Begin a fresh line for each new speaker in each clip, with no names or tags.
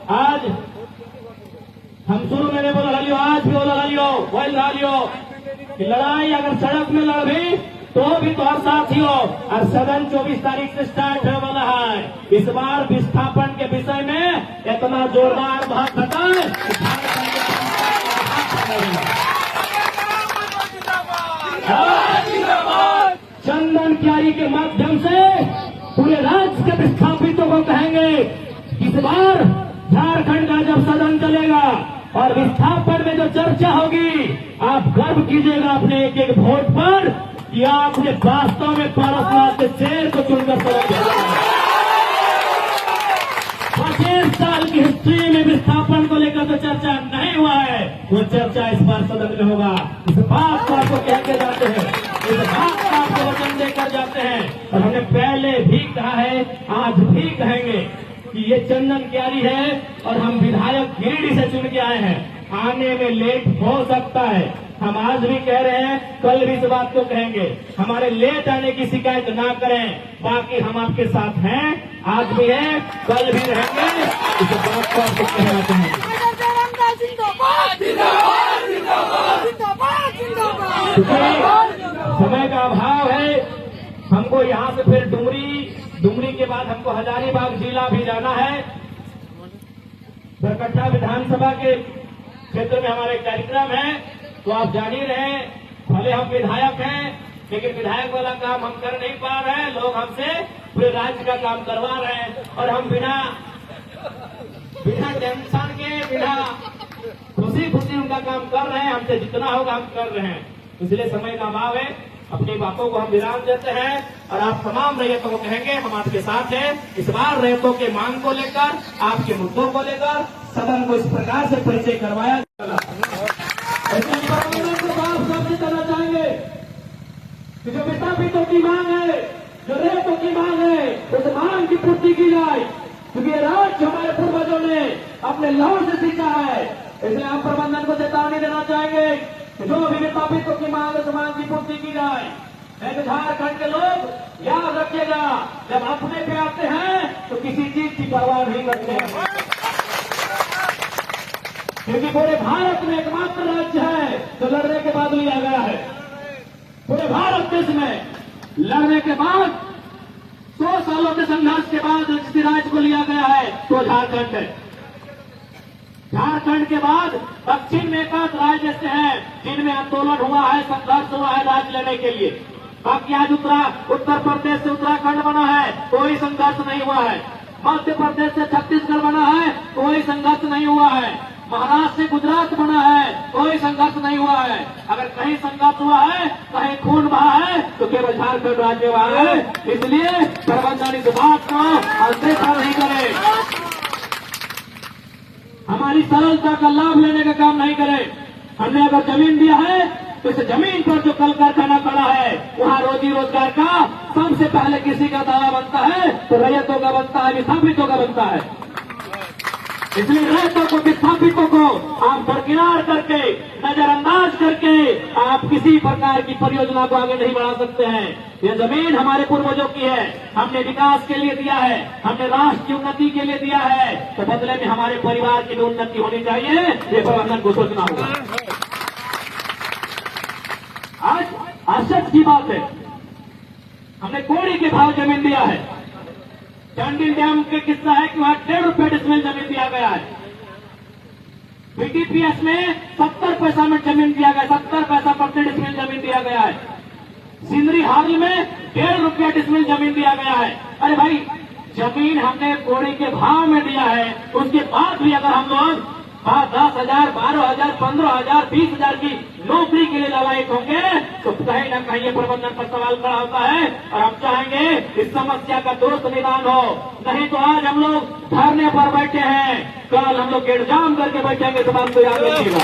आज हम शुरू में बोल रहा लियो, आज भी बोल रहा लियो कि लड़ाई अगर सड़क में लड़ भी तो भी तो हर साथी हो। और सदन 24 तारीख से स्टार्ट होने वाला है। इस बार विस्थापन के विषय में इतना जोरदार बात बताए। चंदन क्यारी के माध्यम से पूरे राज्य के विस्थापितों को कहेंगे, इस बार झारखंड का जब सदन चलेगा और विस्थापन में जो चर्चा होगी, आप गर्व कीजिएगा अपने एक एक वोट पर कि आपने वास्तव में पारसनाथ के शेर को चुनकर सदन भेजा है। 25 साल की हिस्ट्री में विस्थापन को लेकर तो चर्चा नहीं हुआ है, वो चर्चा इस बार सदन में होगा। इस बात को आपको कह के जाते हैं, इस बात का आपको वचन देकर जाते हैं। और हमने पहले भी कहा है, आज भी कहेंगे कि ये चंदन क्यारी है और हम विधायक गिरिडीह से चुन के आए हैं। आने में लेट हो सकता है, हम आज भी कह रहे हैं, कल भी इस बात को कहेंगे। हमारे लेट आने की शिकायत ना करें, बाकी हम आपके साथ हैं, आज भी हैं, कल भी रहेंगे। इस बात को आपको कहना चाहेंगे। समय का अभाव है, हमको यहाँ से फिर डुमरी के बाद हमको हजारीबाग जिला भी जाना है। बरकट्टा विधानसभा के क्षेत्र में हमारे कार्यक्रम है, तो आप जान ही रहे, भले हम विधायक हैं लेकिन विधायक वाला काम हम कर नहीं पा रहे हैं। लोग हमसे पूरे राज्य का काम करवा रहे हैं और हम बिना टेंशन के, बिना खुशी उनका काम कर रहे हैं। हमसे जितना होगा हम कर रहे हैं, इसलिए समय का अभाव है। अपनी बातों को हम विराम देते हैं और आप तमाम रैयतों को कहेंगे हम आपके साथ हैं। इस बार रैयतों के मांग को लेकर, आपके मुद्दों को लेकर सदन को इस प्रकार से परिचय करवाया। सबसे करना चाहेंगे कि जो विस्थापितों की मांग है, जो रैयतों की मांग है, उस मांग की पूर्ति की जाए, क्योंकि ये राज्य हमारे पूर्वजों ने अपने लहू से सीखा है। इसलिए हम प्रबंधन को चेतावनी देना चाहेंगे कि जो भी विस्थापितों की मांग है, उस मांग की पूर्ति की जाए। झारखंड के लोग याद रखिएगा, जब अपने पे आते हैं तो किसी चीज की परवाह नहीं करते हैं, क्योंकि पूरे भारत में एकमात्र राज्य है जो लड़ने के बाद लिया गया है। पूरे भारत देश में लड़ने के बाद 100 सालों के संघर्ष के बाद जिस राज्य को लिया गया है तो झारखंड है। झारखंड के बाद दक्षिण में एक राज्य ऐसे हैं जिनमें आंदोलन हुआ है, संघर्ष हुआ है राज्य लेने के लिए। बाकी आज उत्तर प्रदेश से उत्तराखंड बना है, कोई संघर्ष नहीं हुआ है। मध्य प्रदेश से छत्तीसगढ़ बना है, कोई संघर्ष नहीं हुआ है। महाराष्ट्र से गुजरात बना है, कोई संघर्ष नहीं हुआ है। अगर कहीं संघर्ष हुआ है, कहीं खून बहा है, तो केवल झारखंड राज्य हुआ है। इसलिए प्रबंधन इस बात को अनदेखा नहीं करे, हमारी सरलता का लाभ लेने का काम नहीं करे। हमने अगर जमीन दिया है तो इस जमीन पर जो कल कारखाना खड़ा है, वहाँ रोजी रोजगार का सबसे पहले किसी का दावा बनता है तो रैयतों का बनता है, विस्थापितों का बनता है। इसलिए रैयतों को, विस्थापितों को आप दरकिनार करके, नजरअंदाज करके आप किसी प्रकार की परियोजना को आगे नहीं बढ़ा सकते हैं। ये जमीन हमारे पूर्वजों की है, हमने विकास के लिए दिया है, हमने राष्ट्र की उन्नति के लिए दिया है, तो बदले में हमारे परिवार की भी उन्नति होनी चाहिए। ये प्रबंधन को सोचना होगा। आज आश्चर्य की बात है, हमने कोड़ी के भाव जमीन दिया है। चंडिल डैम के किस्सा है कि वहां 1.5 रुपये डिसमिल जमीन दिया गया है। बीटीपीएस में 70 पैसा में जमीन दिया गया, 70 पैसा प्रति डिसमिल जमीन दिया गया है। सिंदरी हाल में 1.5 रुपया डिसमिल जमीन दिया गया है। अरे भाई, जमीन हमने कोड़ी के भाव में दिया है, उसके बाद भी अगर हम लोग 10,000, 12,000, 15,000, 20,000 की नौकरी के लिए ललायक होंगे तो कहीं न कहीं ये प्रबंधन पर सवाल खड़ा होता है। और हम चाहेंगे इस समस्या का तुरंत निदान हो, नहीं तो आज हम लोग धरने पर बैठे हैं, कल हम लोग गेट जाम करके बैठेंगे। इस बात को याद रखिएगा।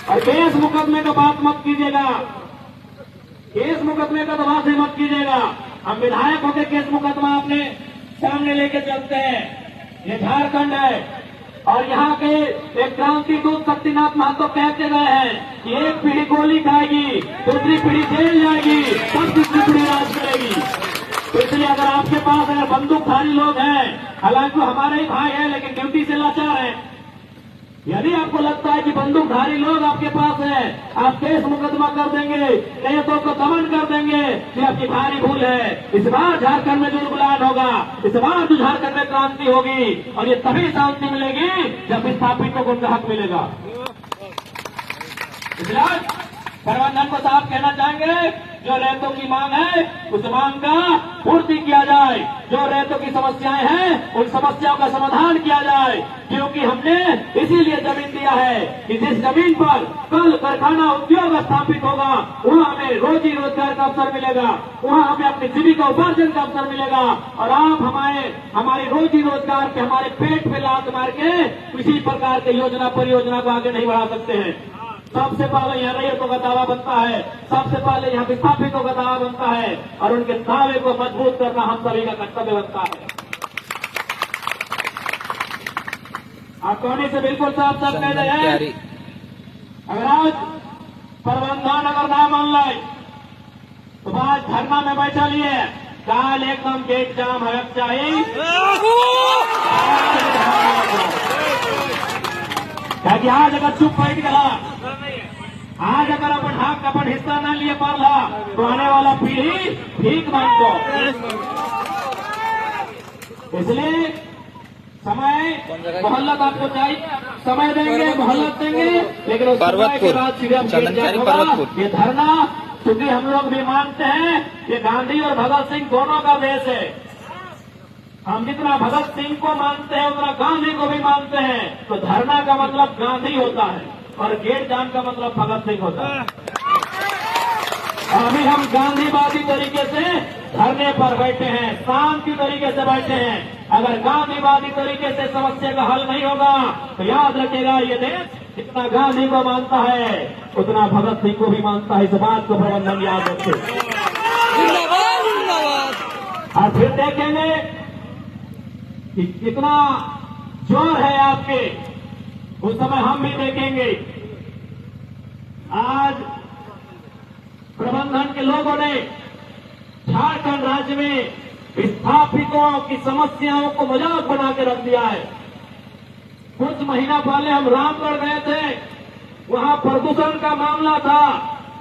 और केस मुकदमे का बात मत कीजिएगा, केस मुकदमे का दबाव से मत कीजिएगा। हम विधायक होकर केस मुकदमा अपने सामने लेके चलते हैं। ये झारखंड है और यहाँ के एक क्रांति दूत शक्तिनाथ महतो कहते गए हैं कि एक पीढ़ी गोली खाएगी, दूसरी पीढ़ी जेल जाएगी, तब तीसरी पीढ़ी राज करेगी। तो इसलिए अगर आपके पास अगर बंदूकधारी लोग हैं, हालांकि वो हमारे ही भाई हैं लेकिन ड्यूटी से लाचार हैं, यदि आपको लगता है कि बंदूकधारी लोग आपके पास है, आप केस मुकदमा कर देंगे, नेताओं को दमन कर देंगे, ये आपकी भारी भूल है। इस बार झारखंड में जुलगुलान होगा, इस बार तो झारखंड में क्रांति होगी और ये तभी शांति मिलेगी जब विस्थापितों को उनका हक मिलेगा। इसलिए प्रबंधन को साफ कहना चाहेंगे, जो रैतों की मांग है उस मांग का पूर्ति किया जाए, जो रैतों की समस्याएं हैं उन समस्याओं का समाधान किया जाए, क्योंकि हमने इसीलिए जमीन दिया है कि जिस जमीन पर कल कारखाना उद्योग स्थापित होगा वहाँ हमें रोजी रोजगार का अवसर मिलेगा, वहाँ हमें अपनी जीविका उपार्जन का अवसर मिलेगा और आप हमारी रोजी रोजगार पे हमारे पेट पे लात मार के किसी प्रकार के योजना परियोजना को आगे नहीं बढ़ा सकते हैं। सबसे पहले यहाँ रैयतों का दावा बनता है, सबसे पहले यहाँ विस्थापितों का दावा बनता है और उनके दावे को मजबूत करना हम सभी का कर्तव्य बनता है। आप कहने से बिल्कुल साफ साफ कह रहे हैं, अगर आज प्रबंधन अगर ना मान लाए तो आज धरना में बैठा लिए काल एकदम गेट जाम है चाहिए, ताकि आज अगर चुप बैठ गया, आज अगर अपन हिस्सा न लिए पाला तो आने वाला पीढ़ी भीख मांगो। इसलिए समय मोहल्लत आपको चाहिए, समय देंगे मोहल्लत देंगे, लेकिन उस समय के बाद ये धरना, क्योंकि हम लोग भी मानते हैं ये गांधी और भगत सिंह दोनों का देश है। हम जितना भगत सिंह को मानते हैं उतना गांधी को भी मानते हैं, तो धरना का मतलब गांधी होता है और गेट जाम का मतलब भगत सिंह होता है। अभी हम गांधीवादी तरीके से धरने पर बैठे हैं, शांति तरीके से बैठे हैं। अगर गांधीवादी तरीके से समस्या का हल नहीं होगा तो याद रखेगा ये देश जितना गांधी को मानता है उतना भगत सिंह को भी मानता है। इस बात को प्रबंधन याद रखे और फिर देखेंगे कि कितना जोर है आपके, उस समय हम भी देखेंगे। आज प्रबंधन के लोगों ने झारखंड राज्य में विस्थापितों की समस्याओं को मजाक बना के रख दिया है। कुछ महीना पहले हम रामगढ़ गए थे, वहां प्रदूषण का मामला था।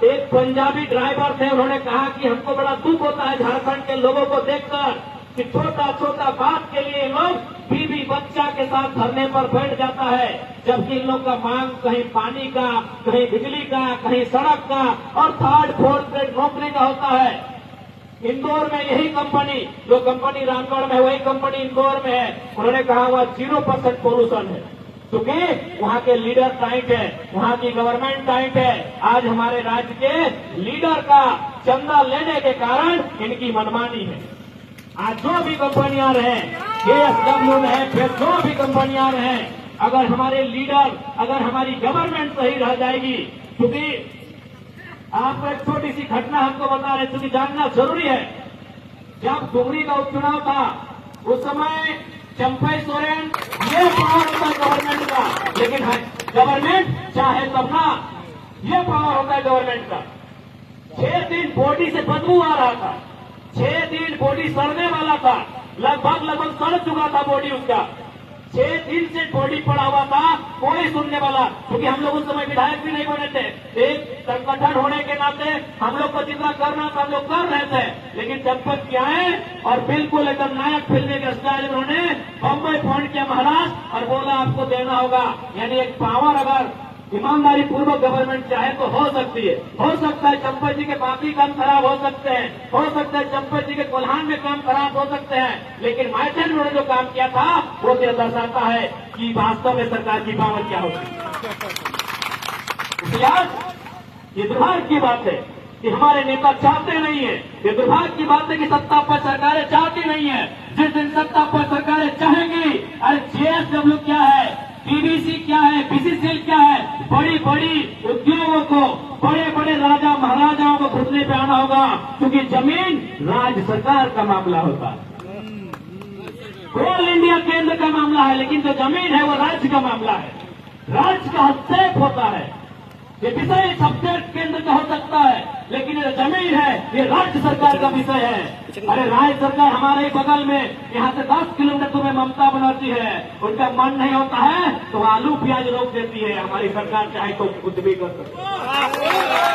एक पंजाबी ड्राइवर थे, उन्होंने कहा कि हमको बड़ा दुख होता है झारखंड के लोगों को देखकर कि छोटा छोटा बात के लिए लोग बीवी बच्चा के साथ धरने पर बैठ जाता है, जबकि इन लोग का मांग कहीं पानी का, कहीं बिजली का, कहीं सड़क का और थर्ड फोर्थ ग्रेड नौकरी का होता है। इंदौर में यही कंपनी, जो कंपनी रामगढ़ में है वही कंपनी इंदौर में है। उन्होंने कहा हुआ 0% पोल्यूशन है, क्योंकि वहाँ के लीडर टाइट है, वहाँ की गवर्नमेंट टाइट है। आज हमारे राज्य के लीडर का चंदा लेने के कारण इनकी मनमानी है। आज जो भी कंपनियां रहे, KSW में है, फिर जो भी कंपनियां रहे, अगर हमारे लीडर, अगर हमारी गवर्नमेंट सही रह जाएगी, क्योंकि आपको एक छोटी सी घटना हमको बता रहे, क्योंकि जानना जरूरी है। जब डुमरी का उपचुनाव था उस समय चंपई सोरेन, ये पावर होता है गवर्नमेंट का, लेकिन गवर्नमेंट चाहे तब ना, ये पावर होता है गवर्नमेंट का। 6 दिन बॉडी से बदबू आ रहा था, 6 दिन बॉडी सड़ने वाला था, लगभग सड़ चुका था बॉडी उसका। 6 दिन से बॉडी पड़ा हुआ था, कोई सुनने वाला, क्योंकि हम लोग उस समय विधायक भी नहीं बने थे। एक संगठन होने के नाते हम लोग को जितना करना था हम लोग कर रहे थे, लेकिन जनपद क्या है और बिल्कुल एकदम नायक फिल्म के स्टाइल में उन्होंने बम्बई फोन किया महाराज और बोला आपको देना होगा। यानी एक पावर अगर ईमानदारी पूर्वक गवर्नमेंट चाहे तो हो सकती है। हो सकता है चंपा जी के बाकी काम खराब हो सकते हैं, हो सकता है चंपा जी के कोल्हान में काम खराब हो सकते हैं, लेकिन माइथन उन्होंने जो काम किया था वो क्या दर्शाता है कि वास्तव में सरकार की पावर क्या होगी। ये दुर्भाग्य की बात है कि हमारे नेता चाहते नहीं है, ये दुर्भाग्य की बात है कि सत्ता पर सरकारें चाहती नहीं है। जिस दिन सत्ता पर सरकारें चाहेंगी, अरे JSW क्या है, PVC क्या है, BCCL क्या है, बड़ी बड़ी उद्योगों को, बड़े बड़े राजा महाराजाओं को घुटने पे आना होगा, क्योंकि जमीन राज्य सरकार का मामला होता है, कोल इंडिया केंद्र का मामला है, लेकिन जो जमीन है वो राज्य का मामला है, राज्य का हस्तक्षेप होता है। ये विषय सब्जेक्ट केंद्र का हो सकता है, लेकिन ये जमीन है ये राज्य सरकार का विषय है। अरे राज्य सरकार हमारे ही बगल में, यहाँ से 10 किलोमीटर तुम्हें ममता बनर्जी है, उनका मन नहीं होता है तो आलू प्याज रोक देती है। हमारी सरकार चाहे तो कुछ भी कर सकती है।